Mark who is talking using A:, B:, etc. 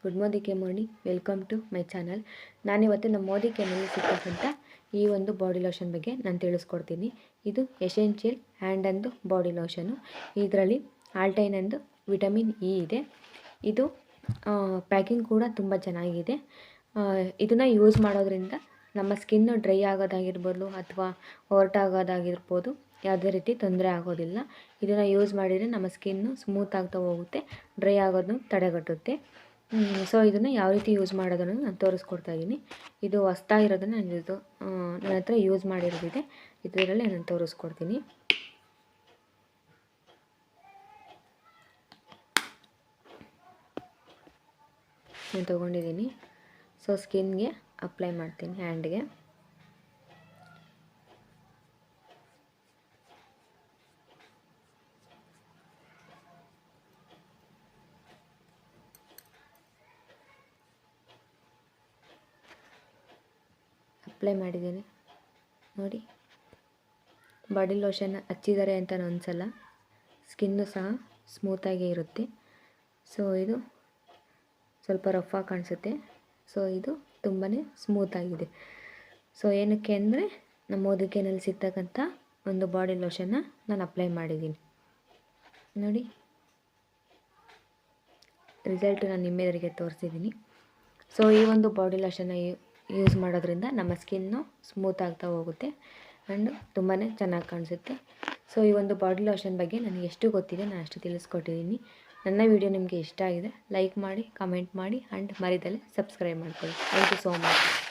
A: Good morning welcome to my channel. ನಾನಿವತ್ತು ನಮ್ಮ ಮೋದಿ ಕೆನಲ್ಲಿ ಸಿಕ್ಕಂಥ ಈ ಒಂದು ಬಾಡಿ ಲೋಷನ್ ಬಗ್ಗೆ ನಾನು ತಿಳಿಸ್ಕೊಡ್ತೀನಿ. ಇದು ಎಸೆನ್ಷಿಯಲ್ ಹ್ಯಾಂಡ್ ಅಂಡ್ ಬಾಡಿ ಲೋಷನು. ಇದರಲ್ಲಿ ಆಲ್ಟೈನ್ ಅಂಡ್ ವಿಟಮಿನ್ ಇ ಇದೆ. ಇದು ಪ್ಯಾಕಿಂಗ್ ಕೂಡ ತುಂಬ ಚೆನ್ನಾಗಿದೆ. ಇದನ್ನು ಯೂಸ್ ಮಾಡೋದ್ರಿಂದ ನಮ್ಮ ಸ್ಕಿನ್ ಡ್ರೈ ಆಗೋದಾಗಿರ್ಬೋದು ಅಥವಾ ಹೊರಟಾಗೋದಾಗಿರ್ಬೋದು, ಯಾವುದೇ ರೀತಿ ತೊಂದರೆ ಆಗೋದಿಲ್ಲ. ಇದನ್ನು ಯೂಸ್ ಮಾಡಿದರೆ ನಮ್ಮ ಸ್ಕಿನ್ನು ಸ್ಮೂತ್ ಆಗ್ತಾ ಹೋಗುತ್ತೆ, ಡ್ರೈ ಆಗೋದನ್ನು ತಡೆಗಟ್ಟುತ್ತೆ. ಸೊ ಇದನ್ನು ಯಾವ ರೀತಿ ಯೂಸ್ ಮಾಡೋದನ್ನು ನಾನು ತೋರಿಸ್ಕೊಡ್ತಾ ಇದ್ದೀನಿ. ಇದು ಹೊಸ್ದಾಗಿರೋದನ್ನು ನನ್ನ ಹತ್ರ ಯೂಸ್ ಮಾಡಿರೋದಿದೆ. ಇದರಲ್ಲಿ ನಾನು ತೋರಿಸ್ಕೊಡ್ತೀನಿ. ನಾನು ತೊಗೊಂಡಿದ್ದೀನಿ. ಸೊ ಸ್ಕಿನ್ಗೆ ಅಪ್ಲೈ ಮಾಡ್ತೀನಿ, ಹ್ಯಾಂಡ್ಗೆ. ಅಪ್ಲೈ ಮಾಡಿದ್ದೀನಿ ನೋಡಿ. ಬಾಡಿ ಲೋಷನ್ ಹಚ್ಚಿದ್ದಾರೆ ಅಂತ ಅನಿಸಲ್ಲ, ಸ್ಕಿನ್ನು ಸಹ ಸ್ಮೂತಾಗೇ ಇರುತ್ತೆ. ಸೊ ಇದು ಸ್ವಲ್ಪ ರಫಾಗಿ ಕಾಣಿಸುತ್ತೆ. ಸೊ ಇದು ತುಂಬಾ ಸ್ಮೂತಾಗಿದೆ. ಸೊ ಏನಕ್ಕೆ ಅಂದರೆ ನಮ್ಮ ಮೋದಿಕೆನಲ್ಲಿ ಸಿಗ್ತಕ್ಕಂಥ ಒಂದು ಬಾಡಿ ಲೋಷನ್ನ ನಾನು ಅಪ್ಲೈ ಮಾಡಿದ್ದೀನಿ ನೋಡಿ. ರಿಸಲ್ಟ್ ನಾನು ನಿಮ್ಮೆದುರಿಗೆ ತೋರಿಸಿದ್ದೀನಿ. ಸೊ ಈ ಒಂದು ಬಾಡಿ ಲೋಷನ್ನ ಯೂಸ್ ಮಾಡೋದ್ರಿಂದ ನಮ್ಮ ಸ್ಕಿನ್ನು ಸ್ಮೂತ್ ಆಗ್ತಾ ಹೋಗುತ್ತೆ ಆ್ಯಂಡ್ ತುಂಬಾ ಚೆನ್ನಾಗಿ ಕಾಣಿಸುತ್ತೆ. ಸೊ ಈ ಒಂದು ಬಾಡಿ ಲೋಷನ್ ಬಗ್ಗೆ ನನಗೆ ಎಷ್ಟು ಗೊತ್ತಿದೆ ನಾನು ಅಷ್ಟು ತಿಳಿಸ್ಕೊಟ್ಟಿದ್ದೀನಿ. ನನ್ನ ವಿಡಿಯೋ ನಿಮಗೆ ಇಷ್ಟ ಆಗಿದೆ, ಲೈಕ್ ಮಾಡಿ, ಕಮೆಂಟ್ ಮಾಡಿ ಆ್ಯಂಡ್ ಮರಿದಲ್ಲೇ ಸಬ್ಸ್ಕ್ರೈಬ್ ಮಾಡ್ಕೊಳ್ಳಿ. Thank you so much.